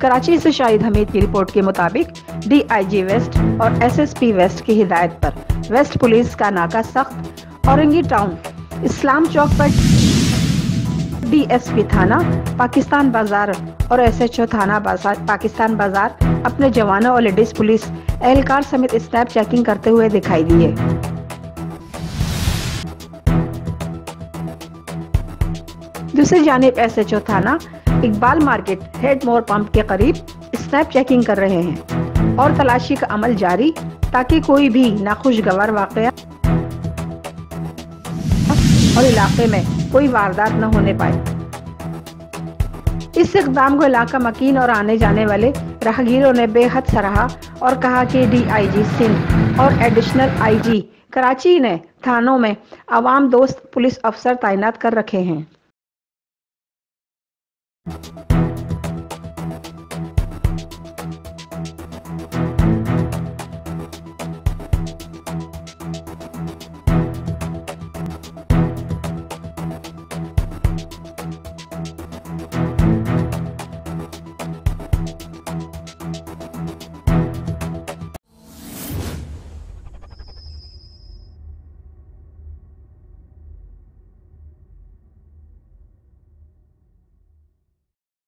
कराची से शाहिद हमीद की रिपोर्ट के मुताबिक डीआईजी वेस्ट और एसएसपी वेस्ट की हिदायत पर वेस्ट पुलिस का नाका सख्त औरंगी टाउन इस्लाम चौक पर डीएसपी थाना पाकिस्तान बाजार और एसएचओ थाना पाकिस्तान बाजार अपने जवानों और लेडीज पुलिस एहलकार समेत स्नैप चेकिंग करते हुए दिखाई दिए। दूसरी जानिब एसएचओ थाना इकबाल मार्केट हेड मोर पंप के करीब स्नैप चेकिंग कर रहे हैं और तलाशी का अमल जारी ताकि कोई भी नाखुशगवार वाकया और इलाके में कोई वारदात न होने पाए। इस इक़दाम को इलाका मकीन और आने जाने वाले राहगीरों ने बेहद सराहा और कहा कि डीआईजी सिंध और एडिशनल आईजी कराची ने थानों में अवाम दोस्त पुलिस अफसर तैनात कर रखे हैं।